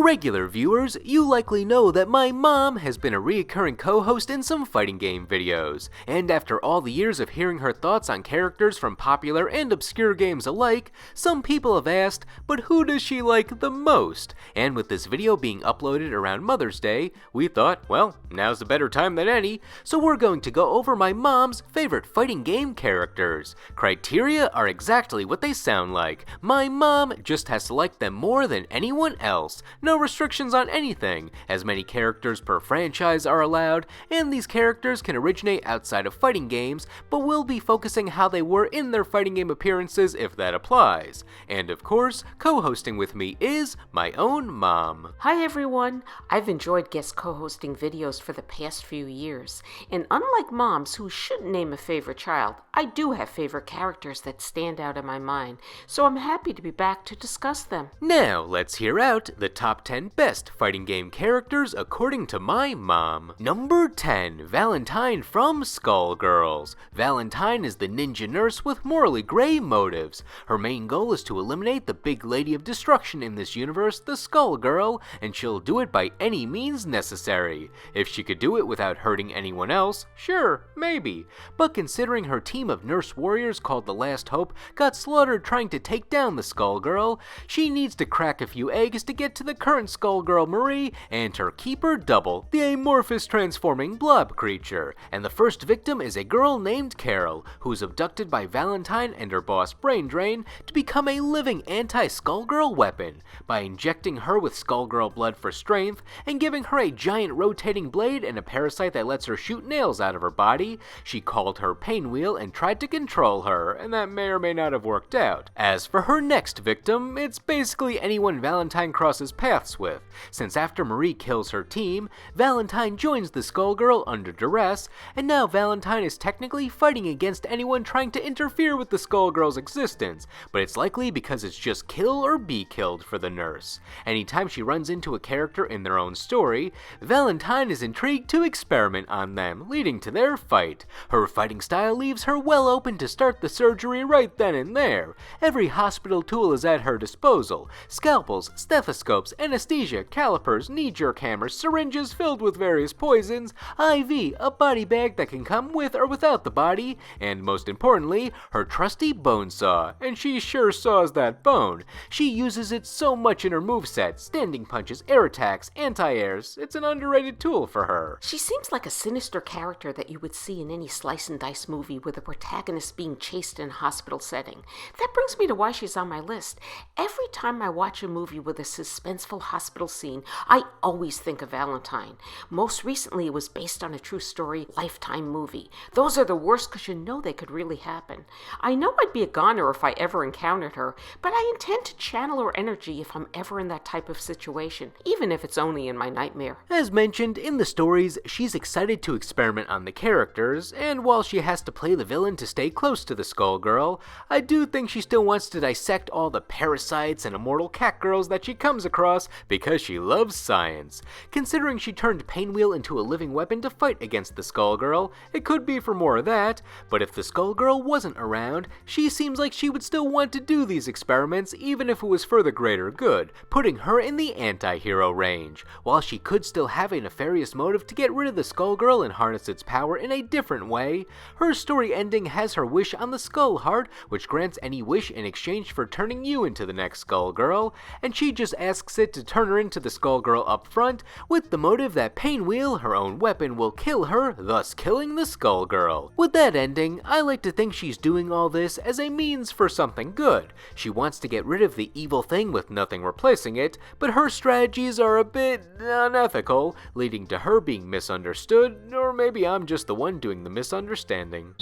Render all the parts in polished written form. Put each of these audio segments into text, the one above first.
regular viewers, you likely know that my mom has been a reoccurring co-host in some fighting game videos, and after all the years of hearing her thoughts on characters from popular and obscure games alike, some people have asked, but who does she like the most? And with this video being uploaded around Mother's Day, we thought, well, now's a better time than any, so we're going to go over my mom's favorite fighting game characters. Criteria are exactly what they sound like. My mom just has to like them more than anyone else. No restrictions on anything, as many characters per franchise are allowed, and these characters can originate outside of fighting games, but we'll be focusing how they were in their fighting game appearances if that applies. And of course, co-hosting with me is my own mom. Hi everyone, I've enjoyed guest co-hosting videos for the past few years, and unlike moms who shouldn't name a favorite child, I do have favorite characters that stand out in my mind, so I'm happy to be back to discuss them. Now let's hear out the top 10 best fighting game characters according to my mom. Number 10, Valentine from Skullgirls. Valentine is the ninja nurse with morally gray motives. Her main goal is to eliminate the big lady of destruction in this universe, the Skullgirl, and she'll do it by any means necessary. If she could do it without hurting anyone else, sure, maybe. But considering her team of nurse warriors called the Last Hope got slaughtered trying to take down the Skullgirl, she needs to crack a few eggs to get to the current Skullgirl Marie and her keeper Double, the amorphous transforming blob creature. And the first victim is a girl named Carol, who's abducted by Valentine and her boss Braindrain to become a living anti-Skullgirl weapon by injecting her with Skullgirl blood for strength and giving her a giant rotating blade and a parasite that lets her shoot nails out of her body. She called her Painwheel and tried to control her, and that may or may not have worked out. As for her next victim, it's basically anyone Valentine crosses paths with, since after Marie kills her team, Valentine joins the Skullgirl under duress, and now Valentine is technically fighting against anyone trying to interfere with the Skullgirl's existence, but it's likely because it's just kill or be killed for the nurse. Anytime she runs into a character in their own story, Valentine is intrigued to experiment on them, leading to their fight. Her fighting style leaves her well open to start the surgery right then and there. Every hospital tool is at her disposal: scalpels, stethoscopes, anesthesia, calipers, knee-jerk hammers, syringes filled with various poisons, IV, a body bag that can come with or without the body, and most importantly, her trusty bone saw, and she sure saws that bone. She uses it so much in her moveset: standing punches, air attacks, anti-airs. It's an underrated tool for her. She seems like a sinister character that you would see in any slice and dice movie with a protagonist being chased in a hospital setting. That brings me to why she's on my list. Every time I watch a movie with a suspenseful hospital scene, I always think of Valentine. Most recently, it was based on a true story Lifetime movie. Those are the worst because you know they could really happen. I know I'd be a goner if I ever encountered her, but I intend to channel her energy if I'm ever in that type of situation, even if it's only in my nightmare. As mentioned in the stories, she's excited to experiment on the characters, and while she has to play the villain to stay close to the Skullgirl, I do think she still wants to dissect all the parasites and immortal cat girls that she comes across because she loves science. Considering she turned Painwheel into a living weapon to fight against the Skullgirl, it could be for more of that, but if the Skullgirl wasn't around, she seems like she would still want to do these experiments even if it was for the greater good, putting her in the anti-hero range. While she could still have a nefarious motive to get rid of the Skullgirl and harness its power in a different way, her story ending has her wish on the Skull Heart, which grants any wish in exchange for turning you into the next Skullgirl, and she just asks it to turn her into the Skullgirl up front, with the motive that Painwheel, her own weapon, will kill her, thus killing the Skullgirl. With that ending, I like to think she's doing all this as a means for something good. She wants to get rid of the evil thing with nothing replacing it, but her strategies are a bit unethical, leading to her being misunderstood, or maybe I'm just the one doing the misunderstanding.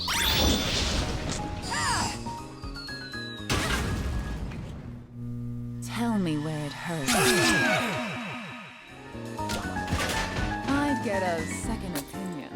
Tell me where it hurts. I'd get a second opinion.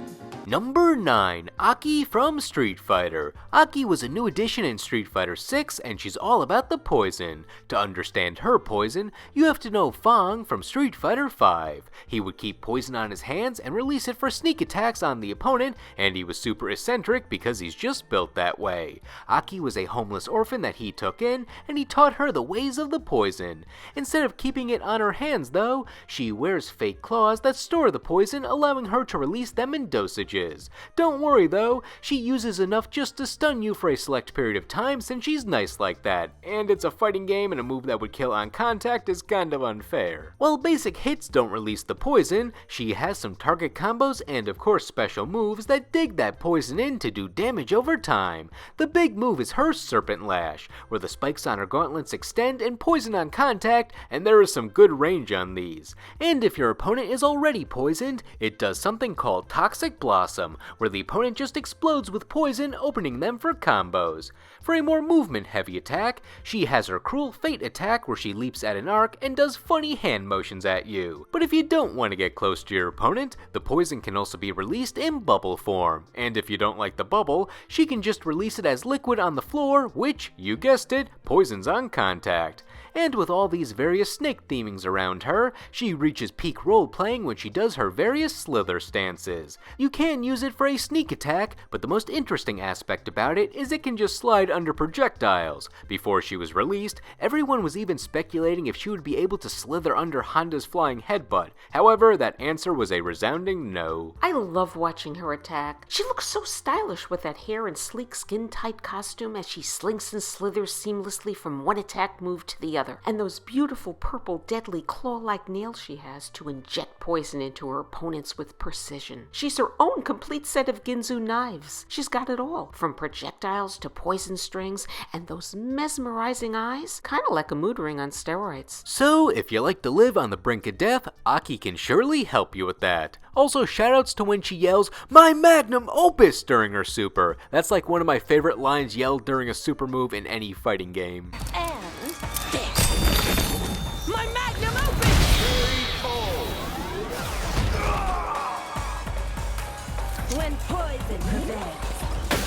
Number 9. Aki from Street Fighter. Aki was a new addition in Street Fighter 6, and she's all about the poison. To understand her poison, you have to know Fong from Street Fighter 5. He would keep poison on his hands and release it for sneak attacks on the opponent, and he was super eccentric because he's just built that way. Aki was a homeless orphan that he took in, and he taught her the ways of the poison. Instead of keeping it on her hands though, she wears fake claws that store the poison, allowing her to release them in dosages. Don't worry though, she uses enough just to stun you for a select period of time since she's nice like that, and it's a fighting game and a move that would kill on contact is kind of unfair. While basic hits don't release the poison, she has some target combos and of course special moves that dig that poison in to do damage over time. The big move is her Serpent Lash, where the spikes on her gauntlets extend and poison on contact, and there is some good range on these. And if your opponent is already poisoned, it does something called Toxic Blossom, where the opponent just explodes with poison, opening them for combos. For a more movement-heavy attack, she has her Cruel Fate attack where she leaps at an arc and does funny hand motions at you. But if you don't want to get close to your opponent, the poison can also be released in bubble form. And if you don't like the bubble, she can just release it as liquid on the floor, which, you guessed it, poisons on contact. And with all these various snake themings around her, she reaches peak role-playing when she does her various slither stances. You can use it for a sneak attack, but the most interesting aspect about it is it can just slide under projectiles. Before she was released, everyone was even speculating if she would be able to slither under Honda's flying headbutt. However, that answer was a resounding no. I love watching her attack. She looks so stylish with that hair and sleek skin-tight costume as she slinks and slithers seamlessly from one attack move to the other. And those beautiful purple deadly claw-like nails she has to inject poison into her opponents with precision. She's her own complete set of Ginzu knives. She's got it all, from projectiles to poison strings, and those mesmerizing eyes, kinda like a mood ring on steroids. So, if you like to live on the brink of death, Aki can surely help you with that. Also, shoutouts to when she yells, "My magnum opus!" during her super. That's like one of my favorite lines yelled during a super move in any fighting game. My magnum opus! When poison prevails,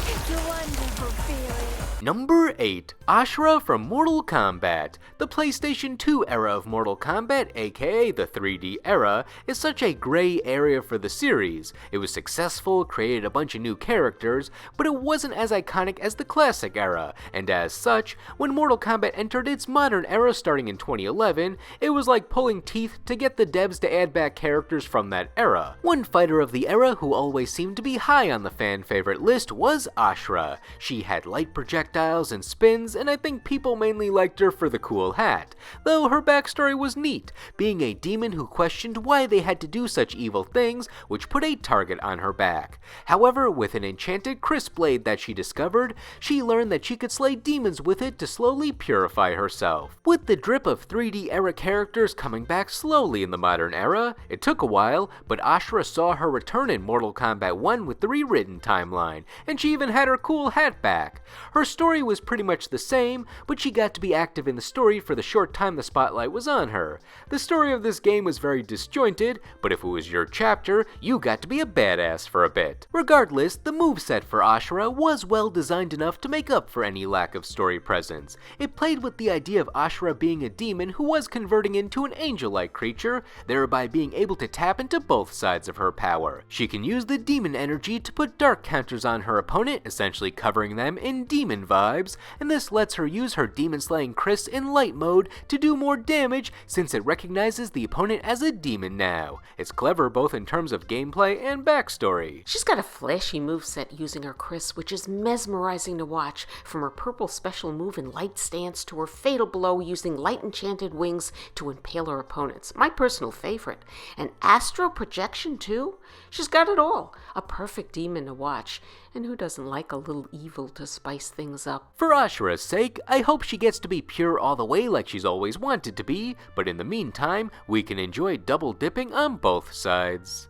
it's a wonderful feeling. Number 8. Ashura from Mortal Kombat. The PlayStation 2 era of Mortal Kombat, aka the 3D era, is such a gray area for the series. It was successful, created a bunch of new characters, but it wasn't as iconic as the classic era, and as such, when Mortal Kombat entered its modern era starting in 2011, it was like pulling teeth to get the devs to add back characters from that era. One fighter of the era who always seemed to be high on the fan favorite list was Ashura. She had light projectiles and spins, and I think people mainly liked her for the cool hat, though her backstory was neat, being a demon who questioned why they had to do such evil things, which put a target on her back. However, with an enchanted Chris blade that she discovered, she learned that she could slay demons with it to slowly purify herself. With the drip of 3D era characters coming back slowly in the modern era, it took a while, but Ashura saw her return in Mortal Kombat 1 with the rewritten timeline, and she even had her cool hat back. Her story was pretty much the same, but she got to be active in the story for the short time the spotlight was on her. The story of this game was very disjointed, but if it was your chapter, you got to be a badass for a bit. Regardless, the moveset for Ashura was well designed enough to make up for any lack of story presence. It played with the idea of Ashura being a demon who was converting into an angel-like creature, thereby being able to tap into both sides of her power. She can use the demon energy to put dark counters on her opponent, essentially covering them in demon vibes, and this lets her use her demon slaying Chris in light mode to do more damage since it recognizes the opponent as a demon now. It's clever both in terms of gameplay and backstory. She's got a flashy moveset using her Chris, which is mesmerizing to watch, from her purple special move in light stance to her fatal blow using light enchanted wings to impale her opponents. My personal favorite. And astral projection too? She's got it all. A perfect demon to watch. And who doesn't like a little evil to spice things up? For Ashura's sake, I hope she gets to be pure all the way like she's always wanted to be, but in the meantime, we can enjoy double dipping on both sides.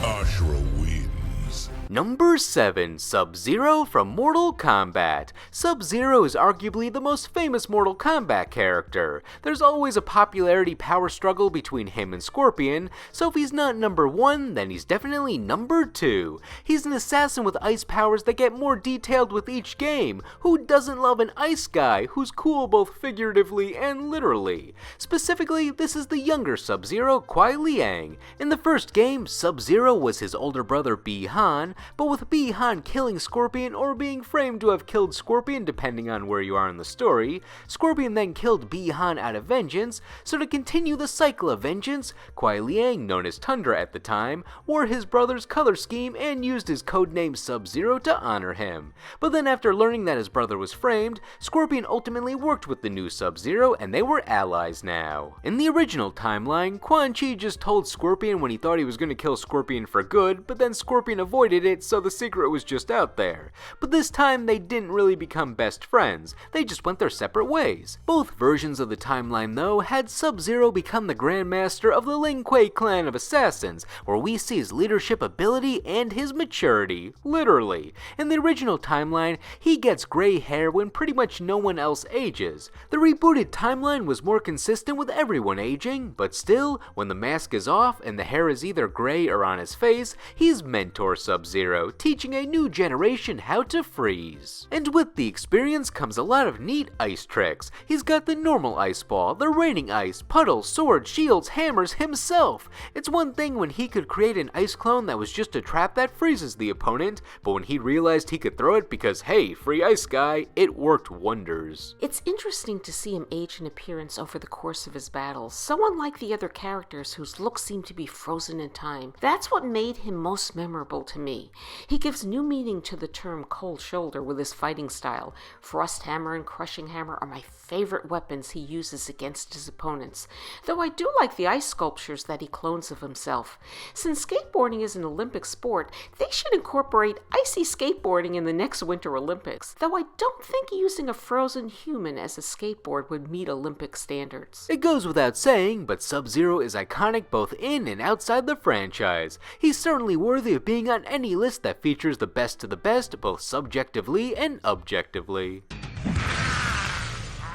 Ashura wins. Number 7. Sub-Zero from Mortal Kombat. Sub-Zero is arguably the most famous Mortal Kombat character. There's always a popularity power struggle between him and Scorpion, so if he's not number 1, then he's definitely number 2. He's an assassin with ice powers that get more detailed with each game. Who doesn't love an ice guy who's cool both figuratively and literally? Specifically, this is the younger Sub-Zero, Kuai Liang. In the first game, Sub-Zero was his older brother Bi-Han, but with Bi-Han killing Scorpion or being framed to have killed Scorpion depending on where you are in the story, Scorpion then killed Bi-Han out of vengeance, so to continue the cycle of vengeance, Kuai Liang, known as Tundra at the time, wore his brother's color scheme and used his codename Sub-Zero to honor him. But then after learning that his brother was framed, Scorpion ultimately worked with the new Sub-Zero and they were allies now. In the original timeline, Quan Chi just told Scorpion when he thought he was going to kill Scorpion for good, but then Scorpion avoided it, so the secret was just out there. But this time they didn't really become best friends, they just went their separate ways. Both versions of the timeline though had Sub-Zero become the Grandmaster of the Lin Kuei clan of assassins, where we see his leadership ability and his maturity, literally. In the original timeline, he gets gray hair when pretty much no one else ages. The rebooted timeline was more consistent with everyone aging, but still, when the mask is off and the hair is either gray or on his face, he's Mentor Sub-Zero, teaching a new generation how to freeze. And with the experience comes a lot of neat ice tricks. He's got the normal ice ball, the raining ice, puddles, swords, shields, hammers himself. It's one thing when he could create an ice clone that was just a trap that freezes the opponent, but when he realized he could throw it because hey, free ice guy, it worked wonders. It's interesting to see him age in appearance over the course of his battles, so unlike the other characters whose looks seem to be frozen in time. That's what made him most memorable to me. He gives new meaning to the term cold shoulder with his fighting style. Frost hammer and crushing hammer are my favorite weapons he uses against his opponents, though I do like the ice sculptures that he clones of himself. Since skateboarding is an Olympic sport, they should incorporate icy skateboarding in the next Winter Olympics, though I don't think using a frozen human as a skateboard would meet Olympic standards. It goes without saying, but Sub-Zero is iconic both in and outside the franchise. He's certainly worthy of being on any list that features the best of the best, both subjectively and objectively.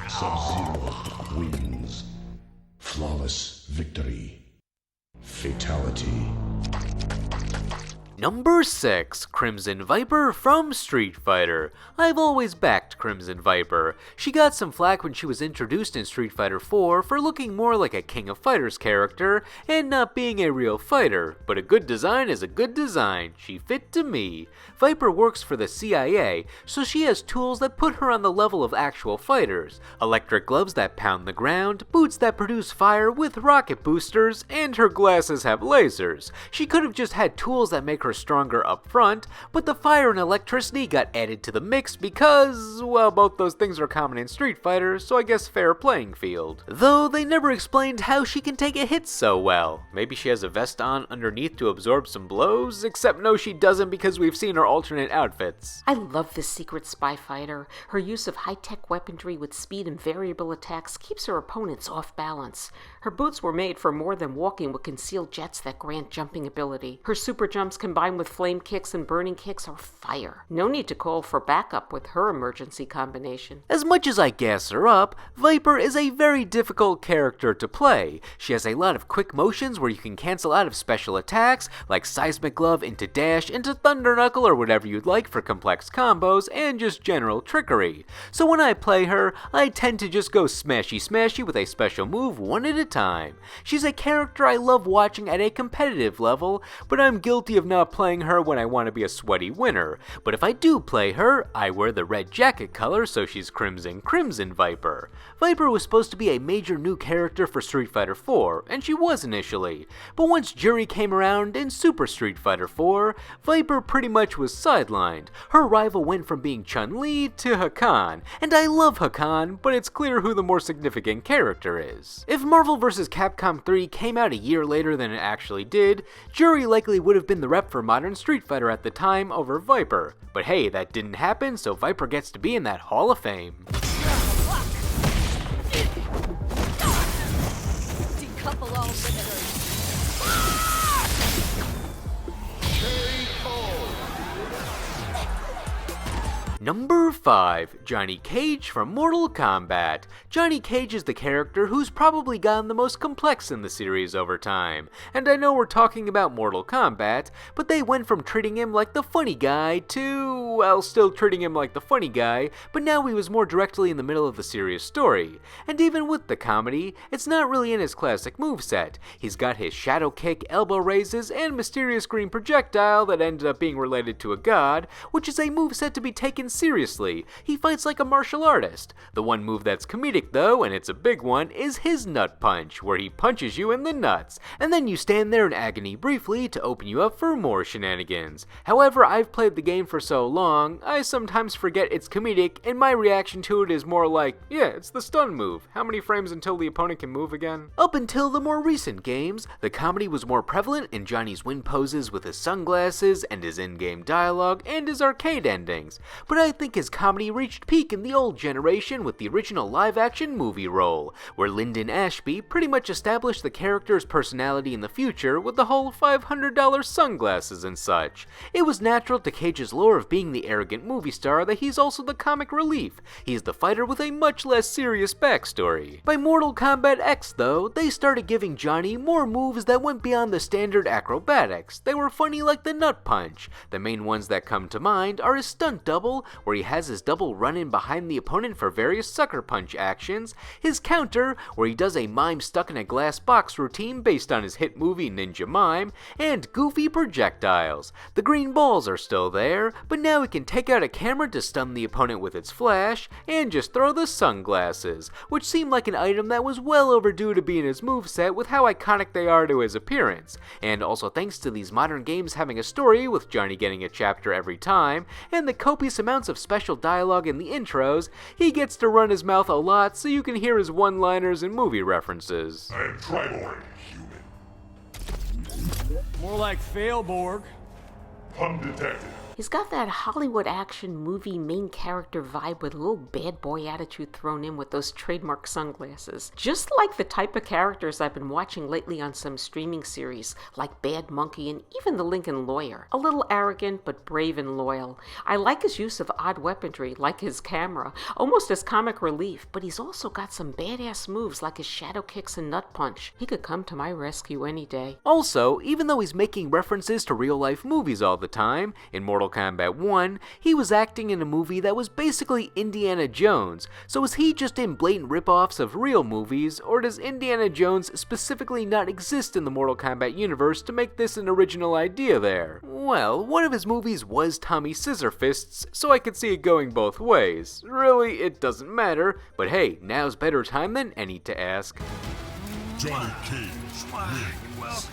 Sub-Zero wins. Flawless victory. Fatality. Number 6. Crimson Viper from Street Fighter. I've always backed Crimson Viper. She got some flack when she was introduced in Street Fighter 4 for looking more like a King of Fighters character and not being a real fighter, but a good design is a good design. She fit to me. Viper works for the CIA, so she has tools that put her on the level of actual fighters. Electric gloves that pound the ground, boots that produce fire with rocket boosters, and her glasses have lasers. She could have just had tools that make her stronger up front, but the fire and electricity got added to the mix because, well, both those things are common in Street Fighter, so I guess fair playing field. Though they never explained how she can take a hit so well. Maybe she has a vest on underneath to absorb some blows, except no she doesn't because we've seen her alternate outfits. I love this secret spy fighter. Her use of high-tech weaponry with speed and variable attacks keeps her opponents off balance. Her boots were made for more than walking with concealed jets that grant jumping ability. Her super jumps combined with flame kicks and burning kicks are fire. No need to call for backup with her emergency combination. As much as I gas her up, Viper is a very difficult character to play. She has a lot of quick motions where you can cancel out of special attacks, like Seismic Glove into Dash, into Thunder Knuckle, or whatever you'd like for complex combos, and just general trickery. So when I play her, I tend to just go smashy smashy with a special move one at a time. She's a character I love watching at a competitive level, but I'm guilty of not playing her when I want to be a sweaty winner. But if I do play her, I wear the red jacket color, so she's Crimson Viper. Viper was supposed to be a major new character for Street Fighter 4, and she was initially. But once Jury came around in Super Street Fighter 4, Viper pretty much was sidelined. Her rival went from being Chun-Li to Hakan, and I love Hakan, but it's clear who the more significant character is. If Marvel vs. Capcom 3 came out a year later than it actually did, Jury likely would have been the rep for modern Street Fighter at the time over Viper. But hey, that didn't happen, so Viper gets to be in that Hall of Fame. Decouple all limiters. Number 5. Johnny Cage from Mortal Kombat. Johnny Cage is the character who's probably gotten the most complex in the series over time. And I know we're talking about Mortal Kombat, but they went from treating him like the funny guy to, well, still treating him like the funny guy, but now he was more directly in the middle of the serious story. And even with the comedy, it's not really in his classic moveset. He's got his shadow kick, elbow raises, and mysterious green projectile that ended up being related to a god, which is a moveset to be taken seriously. He fights like a martial artist. The one move that's comedic though, and it's a big one, is his nut punch, where he punches you in the nuts, and then you stand there in agony briefly to open you up for more shenanigans. However, I've played the game for so long, I sometimes forget it's comedic, and my reaction to it is more like, yeah, it's the stun move. How many frames until the opponent can move again? Up until the more recent games, the comedy was more prevalent in Johnny's win poses with his sunglasses, and his in-game dialogue, and his arcade endings. But I think his comedy reached peak in the old generation with the original live-action movie role, where Lyndon Ashby pretty much established the character's personality in the future with the whole $500 sunglasses and such. It was natural to Cage's lore of being the arrogant movie star that he's also the comic relief. He's the fighter with a much less serious backstory. By Mortal Kombat X though, they started giving Johnny more moves that went beyond the standard acrobatics. They were funny like the nut punch. The main ones that come to mind are his stunt double, where he has his double run in behind the opponent for various sucker punch actions, his counter, where he does a mime stuck in a glass box routine based on his hit movie Ninja Mime, and goofy projectiles. The green balls are still there, but now he can take out a camera to stun the opponent with its flash, and just throw the sunglasses, which seemed like an item that was well overdue to be in his moveset with how iconic they are to his appearance, and also thanks to these modern games having a story with Johnny getting a chapter every time, and the copious amounts of special dialogue in the intros, he gets to run his mouth a lot so you can hear his one-liners and movie references. I am Triborg, human. More like Failborg. Pun detected. He's got that Hollywood action movie main character vibe with a little bad boy attitude thrown in with those trademark sunglasses. Just like the type of characters I've been watching lately on some streaming series, like Bad Monkey and even The Lincoln Lawyer. A little arrogant, but brave and loyal. I like his use of odd weaponry, like his camera, almost as comic relief, but he's also got some badass moves like his shadow kicks and nut punch. He could come to my rescue any day. Also, even though he's making references to real-life movies all the time, in Mortal Kombat 1, he was acting in a movie that was basically Indiana Jones, so is he just in blatant ripoffs of real movies, or does Indiana Jones specifically not exist in the Mortal Kombat universe to make this an original idea there? Well, one of his movies was Tommy Scissorfists, so I could see it going both ways. Really, it doesn't matter, but hey, now's better time than any to ask. Johnny Cage wins.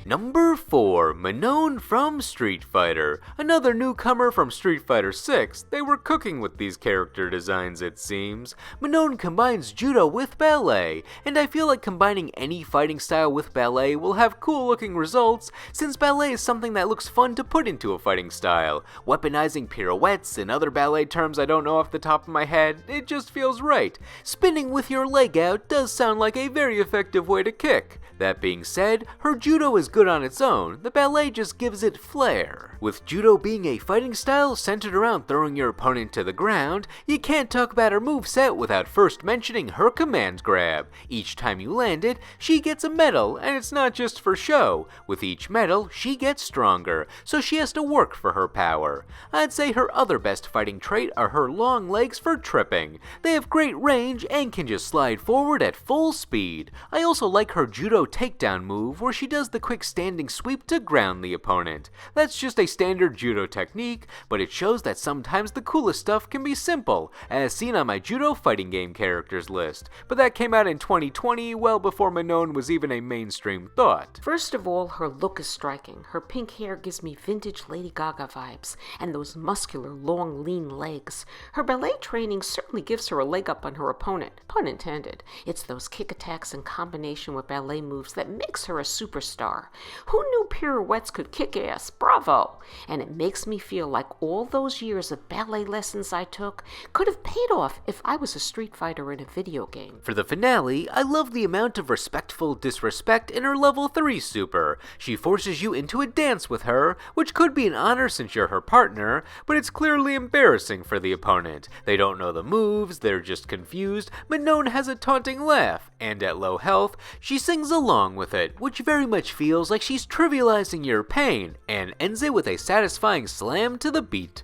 Number 4. Manon from Street Fighter. Another newcomer from Street Fighter 6. They were cooking with these character designs, it seems. Manon combines judo with ballet, and I feel like combining any fighting style with ballet will have cool looking results, since ballet is something that looks fun to put into a fighting style. Weaponizing pirouettes and other ballet terms I don't know off the top of my head, it just feels right. Spinning with your leg out does sound like a very effective way to kick. That being said, her judo is good on its own, the ballet just gives it flair. With judo being a fighting style centered around throwing your opponent to the ground, you can't talk about her moveset without first mentioning her command grab. Each time you land it, she gets a medal, and it's not just for show. With each medal, she gets stronger, so she has to work for her power. I'd say her other best fighting trait are her long legs for tripping. They have great range and can just slide forward at full speed. I also like her judo takedown move where she does the quick standing sweep to ground the opponent. That's just a standard judo technique, but it shows that sometimes the coolest stuff can be simple, as seen on my judo fighting game characters list. But that came out in 2020, well before Manon was even a mainstream thought. First of all, her look is striking. Her pink hair gives me vintage Lady Gaga vibes, and those muscular, long, lean legs. Her ballet training certainly gives her a leg up on her opponent, pun intended. It's those kick attacks in combination with ballet moves that makes her a superstar. Who knew pirouettes could kick ass? Bravo! and it makes me feel like all those years of ballet lessons I took could have paid off if I was a street fighter in a video game. For the finale, I love the amount of respectful disrespect in her level 3 super. She forces you into a dance with her, which could be an honor since you're her partner, but it's clearly embarrassing for the opponent. They don't know the moves, they're just confused. Manon has a taunting laugh, and at low health, she sings along with it, which very much feels like she's trivializing your pain, and ends it with a satisfying slam to the beat.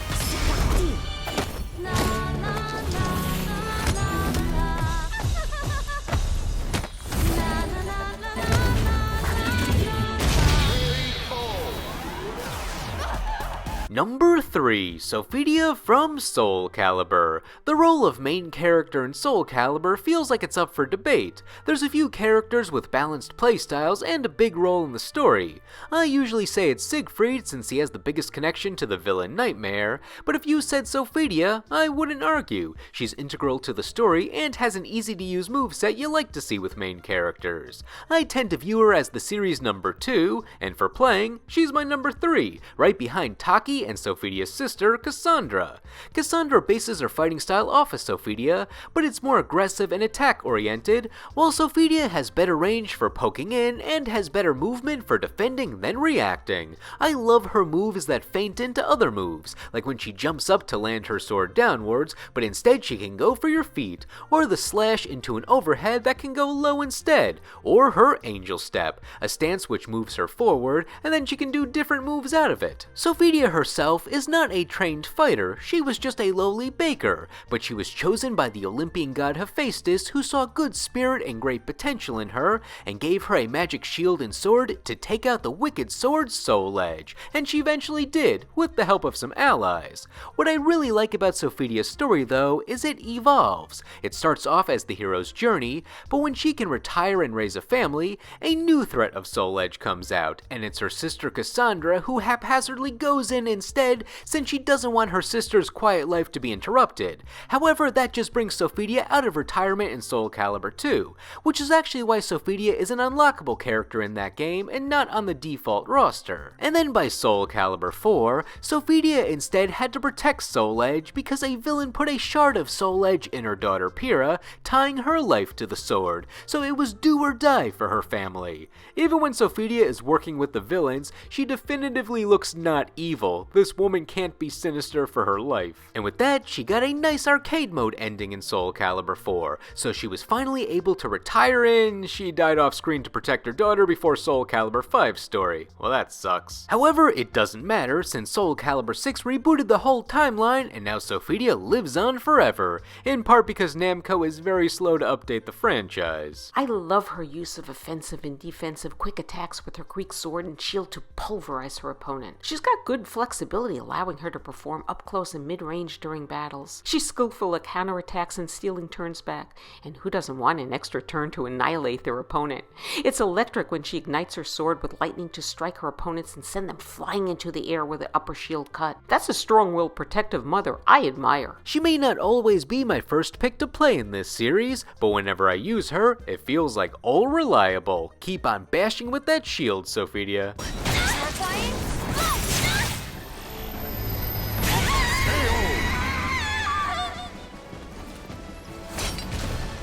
Number 3, Sophidia from Soul Calibur. The role of main character in Soul Calibur feels like it's up for debate. There's a few characters with balanced playstyles and a big role in the story. I usually say it's Siegfried since he has the biggest connection to the villain Nightmare, but if you said Sophidia, I wouldn't argue. She's integral to the story and has an easy to use moveset you like to see with main characters. I tend to view her as the series number 2, and for playing, she's my number 3, right behind Taki and Sophidia's sister, Cassandra. Cassandra bases her fighting style off of Sophidia, but it's more aggressive and attack-oriented, while Sophidia has better range for poking in and has better movement for defending than reacting. I love her moves that feint into other moves, like when she jumps up to land her sword downwards, but instead she can go for your feet, or the slash into an overhead that can go low instead, or her angel step, a stance which moves her forward, and then she can do different moves out of it. Sophidia herself is not a trained fighter, she was just a lowly baker, but she was chosen by the Olympian god Hephaestus, who saw good spirit and great potential in her, and gave her a magic shield and sword to take out the wicked sword Soul Edge, and she eventually did, with the help of some allies. What I really like about Sophidia's story though, is it evolves. It starts off as the hero's journey, but when she can retire and raise a family, a new threat of Soul Edge comes out, and it's her sister Cassandra who haphazardly goes in instead, since she doesn't want her sister's quiet life to be interrupted. However, that just brings Sophidia out of retirement in Soul Calibur 2, which is actually why Sophidia is an unlockable character in that game and not on the default roster. And then by Soul Calibur 4, Sophidia instead had to protect Soul Edge because a villain put a shard of Soul Edge in her daughter Pyrrha, tying her life to the sword, so it was do or die for her family. Even when Sophidia is working with the villains, she definitively looks not evil. This woman can't be sinister for her life. And with that, she got a nice arcade mode ending in Soul Calibur 4, so she was finally able to retire and she died off screen to protect her daughter before Soul Calibur 5's story. Well, that sucks. However, it doesn't matter since Soul Calibur 6 rebooted the whole timeline and now Sophidia lives on forever, in part because Namco is very slow to update the franchise. I love her use of offensive and defensive quick attacks with her Greek sword and shield to pulverize her opponent. She's got good flexibility, allowing her to perform up close and mid-range during battles. She's skillful at counterattacks and stealing turns back, and who doesn't want an extra turn to annihilate their opponent? It's electric when she ignites her sword with lightning to strike her opponents and send them flying into the air with the upper shield cut. That's a strong-willed protective mother I admire. She may not always be my first pick to play in this series, but whenever I use her, it feels like all reliable. Keep on bashing with that shield, Sophidia.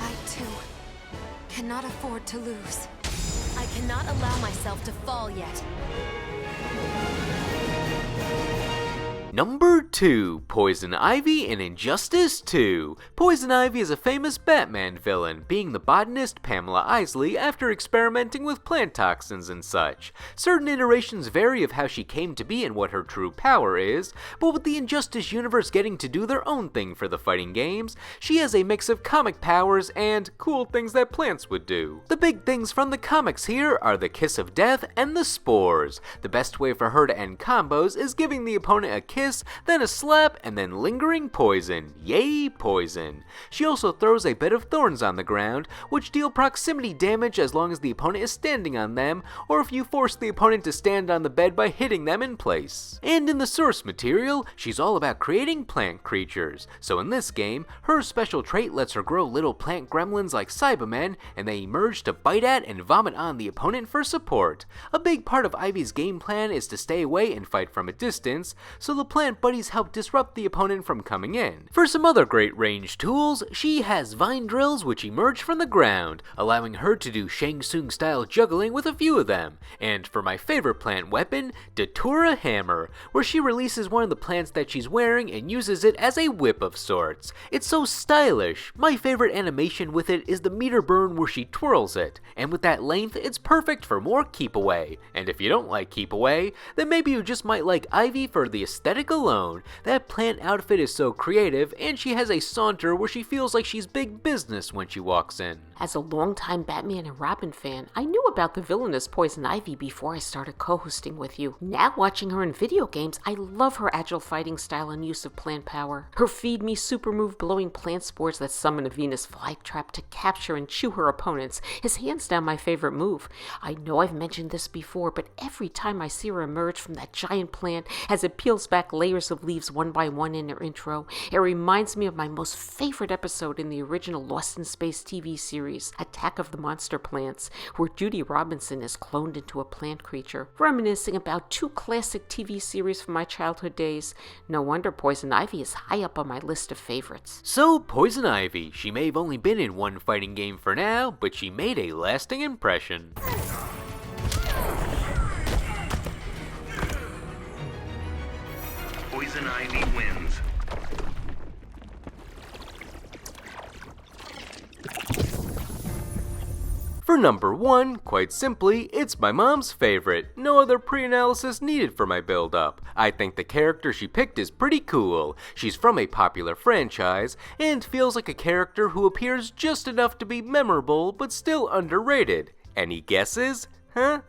I too cannot afford to lose. I cannot allow myself to fall yet. Number 2, Poison Ivy in Injustice 2. Poison Ivy is a famous Batman villain, being the botanist Pamela Isley after experimenting with plant toxins and such. Certain iterations vary of how she came to be and what her true power is, but with the Injustice universe getting to do their own thing for the fighting games, she has a mix of comic powers and cool things that plants would do. The big things from the comics here are the Kiss of Death and the Spores. The best way for her to end combos is giving the opponent a kiss kiss, then a slap, and then lingering poison. Yay, poison. She also throws a bed of thorns on the ground, which deal proximity damage as long as the opponent is standing on them, or if you force the opponent to stand on the bed by hitting them in place. And in the source material, she's all about creating plant creatures. So in this game, her special trait lets her grow little plant gremlins like Cybermen, and they emerge to bite at and vomit on the opponent for support. A big part of Ivy's game plan is to stay away and fight from a distance, so the plant buddies help disrupt the opponent from coming in. For some other great range tools, she has vine drills which emerge from the ground, allowing her to do Shang Tsung style juggling with a few of them. And for my favorite plant weapon, Datura Hammer, where she releases one of the plants that she's wearing and uses it as a whip of sorts. It's so stylish. My favorite animation with it is the meter burn where she twirls it, and with that length, it's perfect for more keep away. And if you don't like keep away, then maybe you just might like Ivy for the aesthetic alone. That plant outfit is so creative, and she has a saunter where she feels like she's big business when she walks in. As a longtime Batman and Robin fan, I knew about the villainous Poison Ivy before I started co-hosting with you. Now watching her in video games, I love her agile fighting style and use of plant power. Her feed me super move blowing plant spores that summon a Venus flytrap to capture and chew her opponents is hands down my favorite move. I know I've mentioned this before, but every time I see her emerge from that giant plant as it peels back layers of leaves one by one in her intro, it reminds me of my most favorite episode in the original Lost in Space TV series, Attack of the Monster Plants, where Judy Robinson is cloned into a plant creature, reminiscing about two classic TV series from my childhood days. No wonder Poison Ivy is high up on my list of favorites. So, Poison Ivy, she may have only been in one fighting game for now, but she made a lasting impression. Poison Ivy wins. For number 1, quite simply, it's my mom's favorite. No other pre-analysis needed for my build-up. I think the character she picked is pretty cool. She's from a popular franchise, and feels like a character who appears just enough to be memorable, but still underrated. Any guesses? Huh?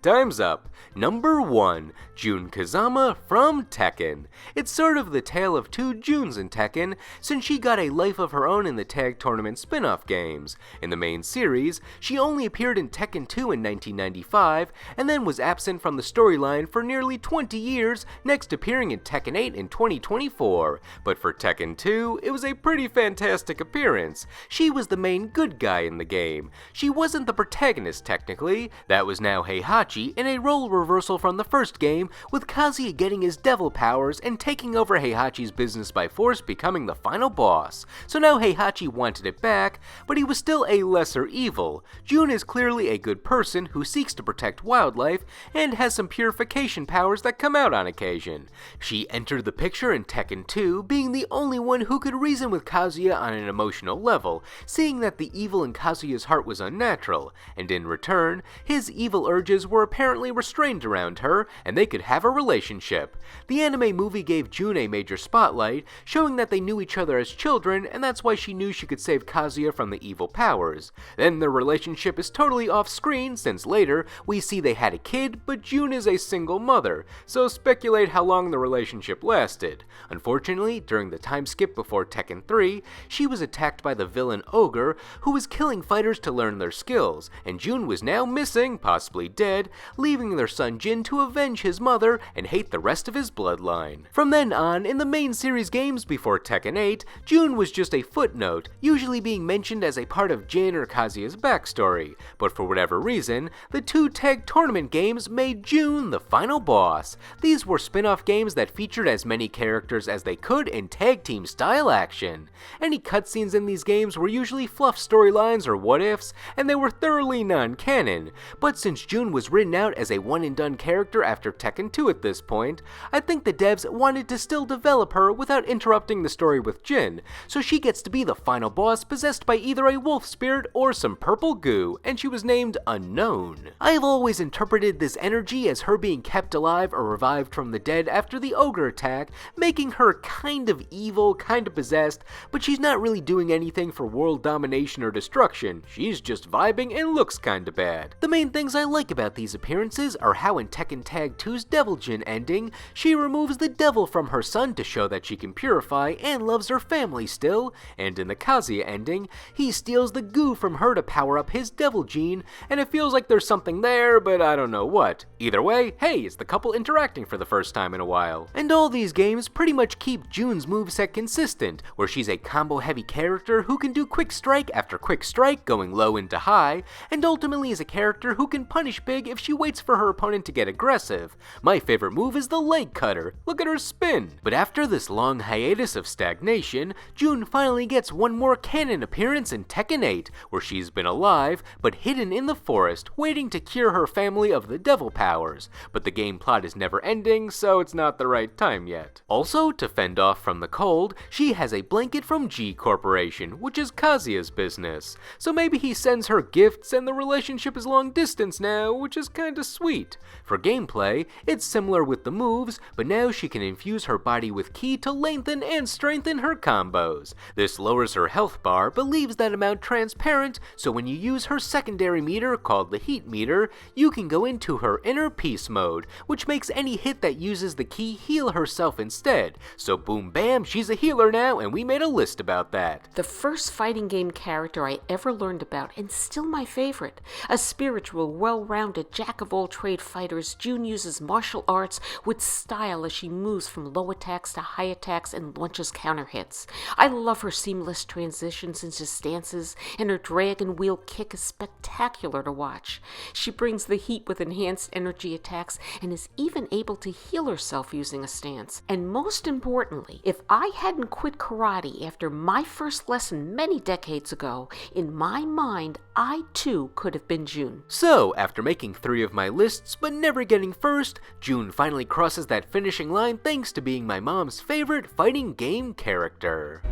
Time's up. Number 1, Jun Kazama from Tekken. It's sort of the tale of two Juns in Tekken, since she got a life of her own in the tag tournament spin-off games. In the main series, she only appeared in Tekken 2 in 1995, and then was absent from the storyline for nearly 20 years, next appearing in Tekken 8 in 2024. But for Tekken 2, it was a pretty fantastic appearance. She was the main good guy in the game. She wasn't the protagonist technically, that was now Heihachi in a role reversal from the first game, with Kazuya getting his devil powers and taking over Heihachi's business by force, becoming the final boss. So now Heihachi wanted it back, but he was still a lesser evil. Jun is clearly a good person who seeks to protect wildlife and has some purification powers that come out on occasion. She entered the picture in Tekken 2, being the only one who could reason with Kazuya on an emotional level, seeing that the evil in Kazuya's heart was unnatural, and in return, his evil urges were apparently restrained around her, and they could have a relationship. The anime movie gave Jun a major spotlight, showing that they knew each other as children, and that's why she knew she could save Kazuya from the evil powers. Then their relationship is totally off-screen, since later we see they had a kid, but Jun is a single mother, so speculate how long the relationship lasted. Unfortunately, during the time skip before Tekken 3, she was attacked by the villain Ogre, who was killing fighters to learn their skills, and Jun was now missing, possibly dead, leaving their son Jin to avenge his mother and hate the rest of his bloodline. From then on, in the main series games before Tekken 8, Jun was just a footnote, usually being mentioned as a part of Jin or Kazuya's backstory, but for whatever reason, the two tag tournament games made Jun the final boss. These were spin-off games that featured as many characters as they could in tag team style action. Any cutscenes in these games were usually fluff storylines or what-ifs, and they were thoroughly non-canon, but since Jun was written out as a one-and-done character after Tekken 2 at this point, I think the devs wanted to still develop her without interrupting the story with Jin, so she gets to be the final boss possessed by either a wolf spirit or some purple goo, and she was named Unknown. I have always interpreted this energy as her being kept alive or revived from the dead after the ogre attack, making her kind of evil, kind of possessed, but she's not really doing anything for world domination or destruction. She's just vibing and looks kinda bad. The main things I like about these these appearances are how in Tekken Tag 2's Devil Jin ending, she removes the devil from her son to show that she can purify and loves her family still, and in the Kazuya ending, he steals the goo from her to power up his devil gene, and it feels like there's something there, but I don't know what. Either way, hey, it's the couple interacting for the first time in a while. And all these games pretty much keep Jun's moveset consistent, where she's a combo-heavy character who can do quick strike after quick strike going low into high, and ultimately is a character who can punish big if she waits for her opponent to get aggressive. My favorite move is the leg cutter. Look at her spin. But after this long hiatus of stagnation, Jun finally gets one more canon appearance in Tekken 8, where she's been alive, but hidden in the forest, waiting to cure her family of the devil powers. But the game plot is never ending, so it's not the right time yet. Also, to fend off from the cold, she has a blanket from G Corporation, which is Kazuya's business. So maybe he sends her gifts and the relationship is long distance now, which is kinda sweet. For gameplay, it's similar with the moves, but now she can infuse her body with ki to lengthen and strengthen her combos. This lowers her health bar, but leaves that amount transparent, so when you use her secondary meter called the heat meter, you can go into her inner peace mode, which makes any hit that uses the ki heal herself instead. So boom bam, she's a healer now, and we made a list about that. The first fighting game character I ever learned about, and still my favorite. A spiritual, well-rounded jack-of-all-trade fighter, Jun uses martial arts with style as she moves from low attacks to high attacks and launches counter hits. I love her seamless transitions into stances, and her dragon wheel kick is spectacular to watch. She brings the heat with enhanced energy attacks and is even able to heal herself using a stance. And most importantly, if I hadn't quit karate after my first lesson many decades ago, in my mind, I too could have been Jun. So, after making 3 of my lists but never getting first, Jun finally crosses that finishing line thanks to being my mom's favorite fighting game character.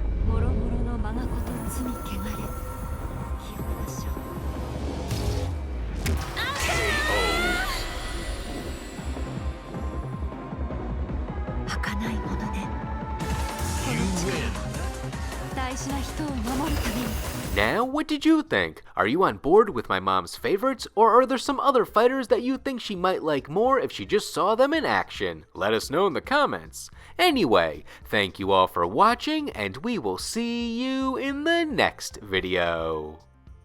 Now, what did you think? Are you on board with my mom's favorites, or are there some other fighters that you think she might like more if she just saw them in action? Let us know in the comments. Anyway, thank you all for watching, and we will see you in the next video.